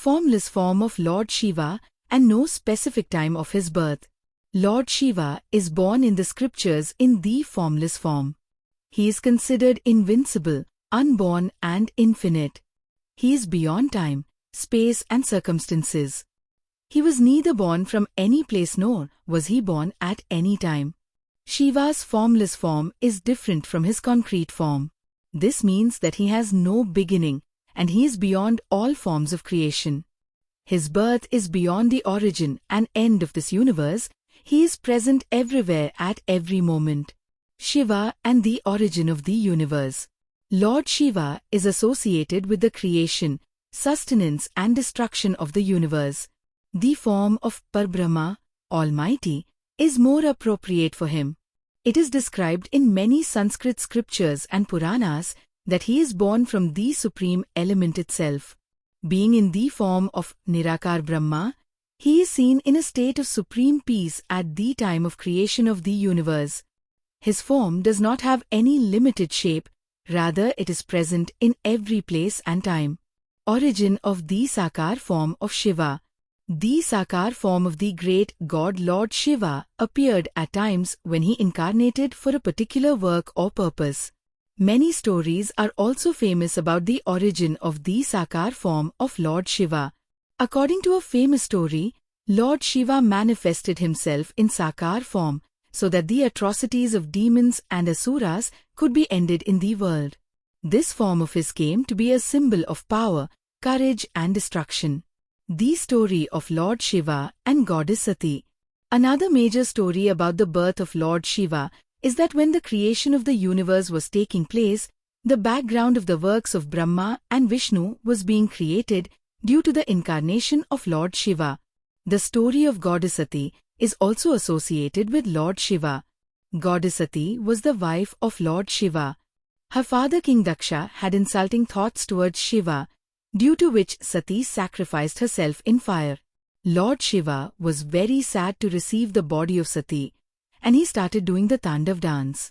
formless form of Lord Shiva and no specific time of his birth. Lord Shiva is born in the scriptures in the formless form. He is considered invincible, unborn and infinite. He is beyond time, space and circumstances. He was neither born from any place nor was he born at any time. Shiva's formless form is different from his concrete form. This means that he has no beginning, and he is beyond all forms of creation. His birth is beyond the origin and end of this universe. He is present everywhere at every moment. Shiva and the origin of the universe. Lord Shiva is associated with the creation, sustenance and destruction of the universe. The form of Parbrahma, Almighty, is more appropriate for him. It is described in many Sanskrit scriptures and Puranas that he is born from the supreme element itself. Being in the form of Nirakar Brahma, he is seen in a state of supreme peace at the time of creation of the universe. His form does not have any limited shape, rather it is present in every place and time. Origin of the Sakar form of Shiva. The Sakar form of the great god Lord Shiva appeared at times when he incarnated for a particular work or purpose. Many stories are also famous about the origin of the Sakar form of Lord Shiva. According to a famous story, Lord Shiva manifested himself in Sakar form so that the atrocities of demons and asuras could be ended in the world. This form of his came to be a symbol of power, courage and destruction. The story of Lord Shiva and Goddess Sati. Another major story about the birth of Lord Shiva is that when the creation of the universe was taking place, the background of the works of Brahma and Vishnu was being created due to the incarnation of Lord Shiva. The story of Goddess Sati is also associated with Lord Shiva. Goddess Sati was the wife of Lord Shiva. Her father King Daksha had insulting thoughts towards Shiva, due to which Sati sacrificed herself in fire. Lord Shiva was very sad to receive the body of Sati, and he started doing the Tandav dance.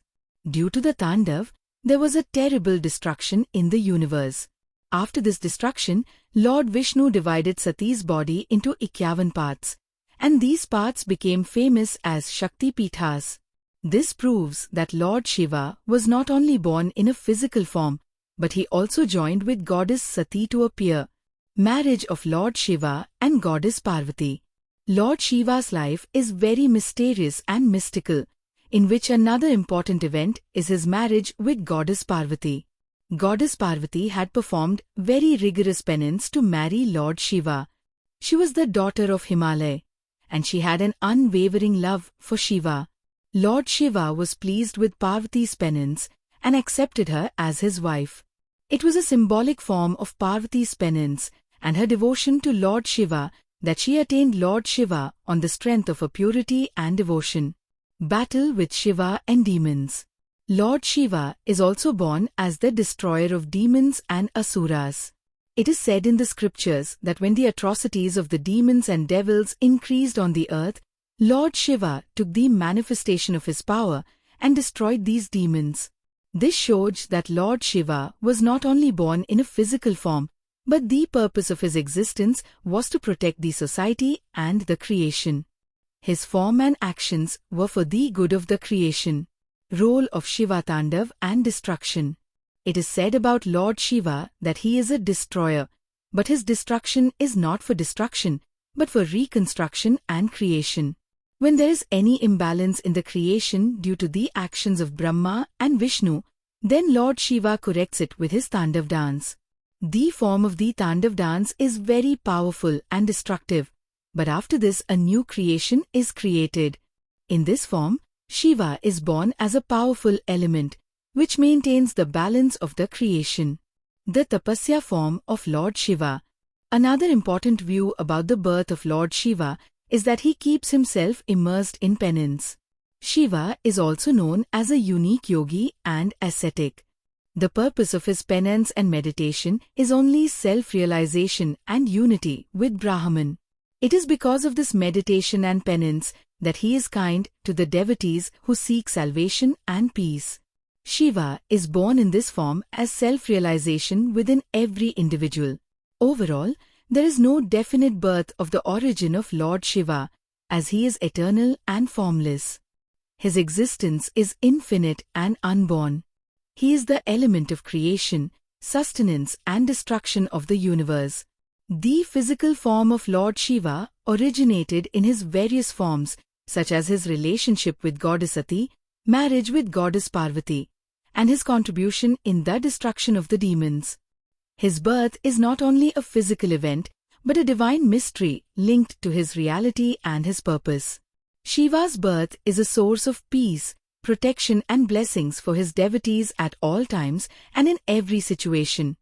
Due to the Tandav, there was a terrible destruction in the universe. After this destruction, Lord Vishnu divided Sati's body into 51 parts, and these parts became famous as Shakti Pithas. This proves that Lord Shiva was not only born in a physical form, but he also joined with Goddess Sati to appear. Marriage of Lord Shiva and Goddess Parvati. Lord Shiva's life is very mysterious and mystical, in which another important event is his marriage with Goddess Parvati. Goddess Parvati had performed very rigorous penance to marry Lord Shiva. She was the daughter of Himalaya, and she had an unwavering love for Shiva. Lord Shiva was pleased with Parvati's penance and accepted her as his wife. It was a symbolic form of Parvati's penance and her devotion to Lord Shiva that she attained Lord Shiva on the strength of her purity and devotion. Battle with Shiva and demons. Lord Shiva is also born as the destroyer of demons and asuras. It is said in the scriptures that when the atrocities of the demons and devils increased on the earth, Lord Shiva took the manifestation of his power and destroyed these demons. This showed that Lord Shiva was not only born in a physical form, but the purpose of his existence was to protect the society and the creation. His form and actions were for the good of the creation. Role of Shiva Tandav and destruction. It is said about Lord Shiva that he is a destroyer, but his destruction is not for destruction, but for reconstruction and creation. When there is any imbalance in the creation due to the actions of Brahma and Vishnu, then Lord Shiva corrects it with his Tandav dance. The form of the Tandav dance is very powerful and destructive, but after this a new creation is created. In this form, Shiva is born as a powerful element, which maintains the balance of the creation. The Tapasya form of Lord Shiva. Another important view about the birth of Lord Shiva is that he keeps himself immersed in penance. Shiva is also known as a unique yogi and ascetic. The purpose of his penance and meditation is only self-realization and unity with Brahman. It is because of this meditation and penance that he is kind to the devotees who seek salvation and peace. Shiva is born in this form as self-realization within every individual. Overall, There is no definite birth of the origin of Lord Shiva, as he is eternal and formless. His existence is infinite and unborn. He is the element of creation, sustenance and destruction of the universe. The physical form of Lord Shiva originated in his various forms, such as his relationship with goddess Sati, marriage with goddess Parvati, and his contribution in the destruction of the demons. His birth is not only a physical event, but a divine mystery linked to his reality and his purpose. Shiva's birth is a source of peace, protection and blessings for his devotees at all times and in every situation.